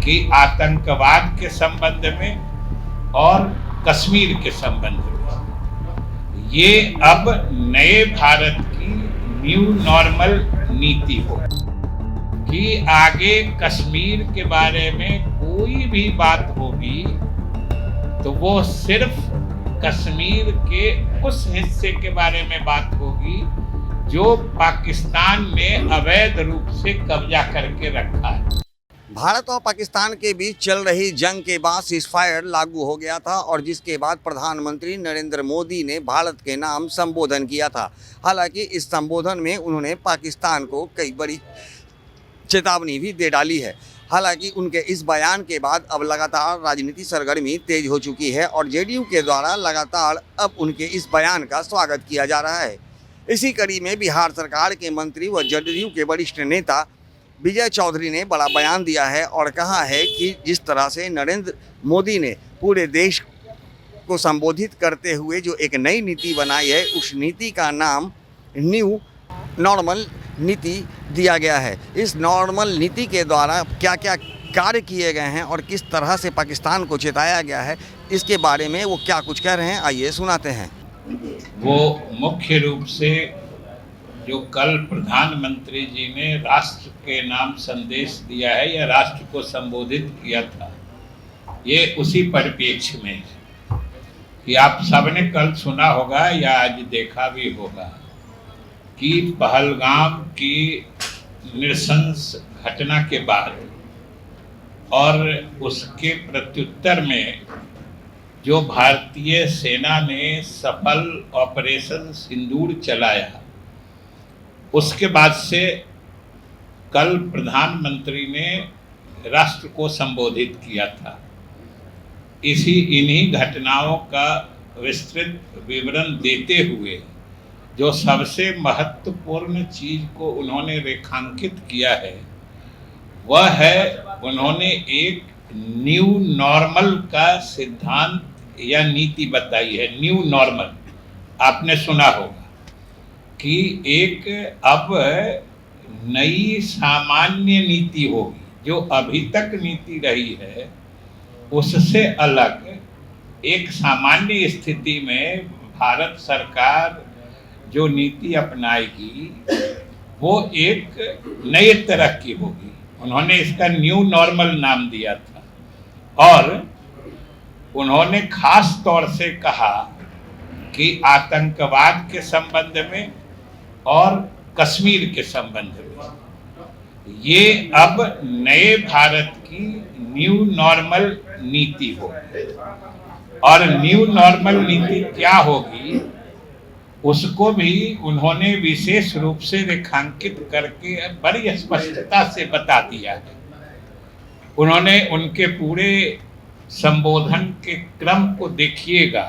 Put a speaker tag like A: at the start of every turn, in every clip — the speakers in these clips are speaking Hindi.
A: कि आतंकवाद के संबंध में और कश्मीर के संबंध में ये अब नए भारत की न्यू नॉर्मल नीति हो कि आगे कश्मीर के बारे में कोई भी बात होगी तो वो सिर्फ कश्मीर के उस हिस्से के बारे में बात होगी जो पाकिस्तान ने अवैध रूप से कब्जा करके रखा है।
B: भारत और पाकिस्तान के बीच चल रही जंग के बाद सीज़फायर लागू हो गया था और जिसके बाद प्रधानमंत्री नरेंद्र मोदी ने भारत के नाम संबोधन किया था। हालांकि इस संबोधन में उन्होंने पाकिस्तान को कई बड़ी चेतावनी भी दे डाली है। हालांकि उनके इस बयान के बाद अब लगातार राजनीतिक सरगर्मी तेज हो चुकी है और जेडीयू के द्वारा लगातार अब उनके इस बयान का स्वागत किया जा रहा है। इसी कड़ी में बिहार सरकार के मंत्री व जेडीयू के वरिष्ठ नेता विजय चौधरी ने बड़ा बयान दिया है और कहा है कि जिस तरह से नरेंद्र मोदी ने पूरे देश को संबोधित करते हुए जो एक नई नीति बनाई है, उस नीति का नाम न्यू नॉर्मल नीति दिया गया है। इस नॉर्मल नीति के द्वारा क्या क्या कार्य किए गए हैं और किस तरह से पाकिस्तान को चेताया गया है, इसके बारे में वो क्या कुछ कह रहे हैं, आइए सुनाते हैं।
A: वो मुख्य रूप से जो कल प्रधानमंत्री जी ने राष्ट्र के नाम संदेश दिया है या राष्ट्र को संबोधित किया था, ये उसी परिप्रेक्ष्य में है कि आप सबने कल सुना होगा या आज देखा भी होगा कि पहलगाम की नृशंस घटना के बाद और उसके प्रत्युत्तर में जो भारतीय सेना ने सफल ऑपरेशन सिंदूर चलाया, उसके बाद से कल प्रधानमंत्री ने राष्ट्र को संबोधित किया था। इन्हीं घटनाओं का विस्तृत विवरण देते हुए जो सबसे महत्वपूर्ण चीज को उन्होंने रेखांकित किया है वह है उन्होंने एक न्यू नॉर्मल का सिद्धांत या नीति बताई है। न्यू नॉर्मल आपने सुना होगा कि एक अब नई सामान्य नीति होगी, जो अभी तक नीति रही है उससे अलग एक सामान्य स्थिति में भारत सरकार जो नीति अपनाएगी वो एक नए तरह की होगी। उन्होंने इसका न्यू नॉर्मल नाम दिया था और उन्होंने खास तौर से कहा कि आतंकवाद के संबंध में और कश्मीर के संबंध में ये अब नए भारत की न्यू नॉर्मल नीति होगी। और न्यू नॉर्मल नीति क्या होगी उसको भी उन्होंने विशेष रूप से रेखांकित करके बड़ी स्पष्टता से बता दिया है। उन्होंने उनके पूरे संबोधन के क्रम को देखिएगा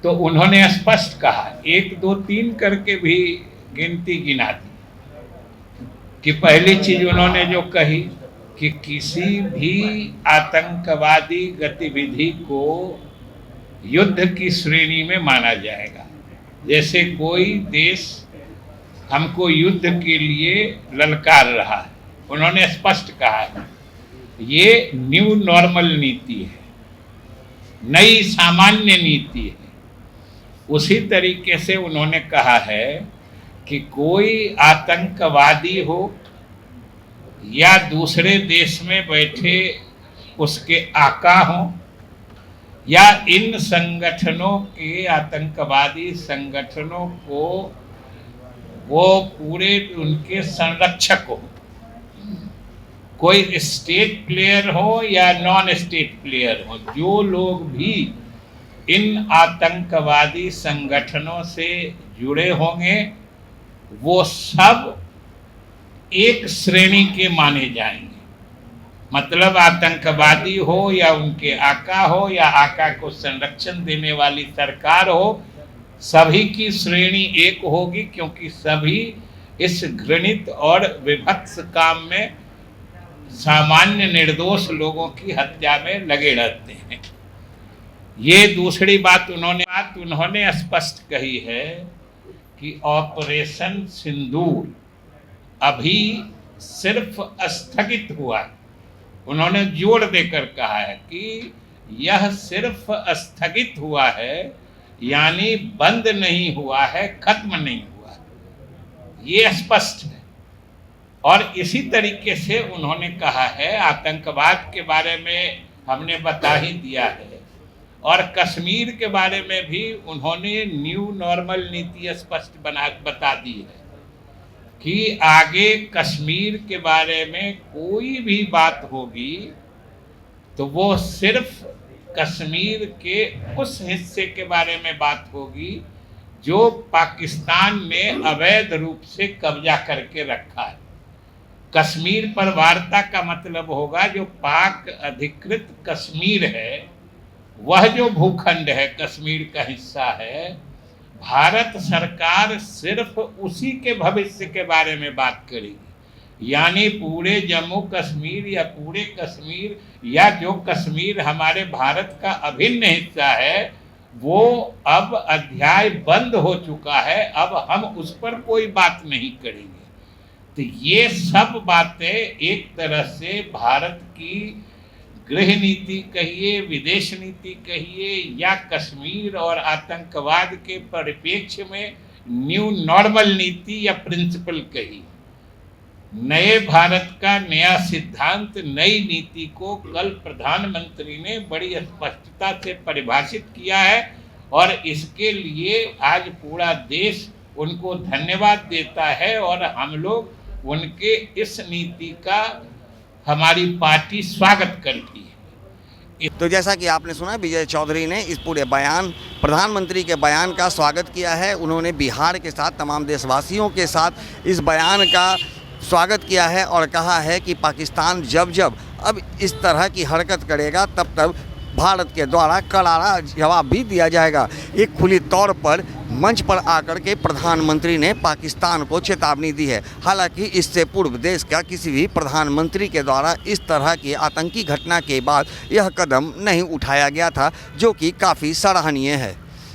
A: तो उन्होंने स्पष्ट कहा, 1 2 3 करके भी गिनती गिना दी कि पहली चीज उन्होंने जो कही कि किसी भी आतंकवादी गतिविधि को युद्ध की श्रेणी में माना जाएगा। जैसे कोई देश हमको युद्ध के लिए ललकार रहा है, उन्होंने स्पष्ट कहा है ये न्यू नॉर्मल नीति है, नई सामान्य नीति है। उसी तरीके से उन्होंने कहा है कि कोई आतंकवादी हो या दूसरे देश में बैठे उसके आका हो या इन संगठनों के आतंकवादी संगठनों को वो पूरे उनके संरक्षक हो, कोई स्टेट प्लेयर हो या नॉन स्टेट प्लेयर हो, जो लोग भी इन आतंकवादी संगठनों से जुड़े होंगे वो सब एक श्रेणी के माने जाएंगे। मतलब आतंकवादी हो या उनके आका हो या आका को संरक्षण देने वाली सरकार हो, सभी की श्रेणी एक होगी, क्योंकि सभी इस घृणित और विभत्स काम में सामान्य निर्दोष लोगों की हत्या में लगे रहते हैं। ये दूसरी बात उन्होंने स्पष्ट कही है कि ऑपरेशन सिंदूर अभी सिर्फ स्थगित हुआ, उन्होंने जोर देकर कहा है कि यह सिर्फ स्थगित हुआ है, यानी बंद नहीं हुआ है, खत्म नहीं हुआ है, ये स्पष्ट है। और इसी तरीके से उन्होंने कहा है, आतंकवाद के बारे में हमने बता ही दिया है, और कश्मीर के बारे में भी उन्होंने न्यू नॉर्मल नीति स्पष्ट बता दी है कि आगे कश्मीर के बारे में कोई भी बात होगी तो वो सिर्फ कश्मीर के उस हिस्से के बारे में बात होगी जो पाकिस्तान ने अवैध रूप से कब्जा करके रखा है। कश्मीर पर वार्ता का मतलब होगा जो पाक अधिकृत कश्मीर है, वह जो भूखंड है, कश्मीर का हिस्सा है, भारत सरकार सिर्फ उसी के भविष्य के बारे में बात करेगी, यानी पूरे जम्मू कश्मीर या पूरे कश्मीर या जो कश्मीर हमारे भारत का अभिन्न हिस्सा है, वो अब अध्याय बंद हो चुका है, अब हम उस पर कोई बात नहीं करेंगे। तो ये सब बातें एक तरह से भारत की गृह नीति कहिए, विदेश नीति कहिए, या कश्मीर और आतंकवाद के परिप्रेक्ष्य में न्यू नॉर्मल नीति या प्रिंसिपल कहिए, नए भारत का नया सिद्धांत, नई नीति को कल प्रधानमंत्री ने बड़ी स्पष्टता से परिभाषित किया है, और इसके लिए आज पूरा देश उनको धन्यवाद देता है, और हम लोग उनके इस नीति का हमारी पार्टी स्वागत करती है।
B: तो जैसा कि आपने सुना, विजय चौधरी ने इस पूरे बयान, प्रधानमंत्री के बयान का स्वागत किया है। उन्होंने बिहार के साथ, तमाम देशवासियों के साथ इस बयान का स्वागत किया है और कहा है कि पाकिस्तान जब जब अब इस तरह की हरकत करेगा तब तब भारत के द्वारा करारा जवाब भी दिया जाएगा। एक खुली तौर पर मंच पर आकर के प्रधानमंत्री ने पाकिस्तान को चेतावनी दी है। हालांकि इससे पूर्व देश का किसी भी प्रधानमंत्री के द्वारा इस तरह की आतंकी घटना के बाद यह कदम नहीं उठाया गया था, जो कि काफ़ी सराहनीय है।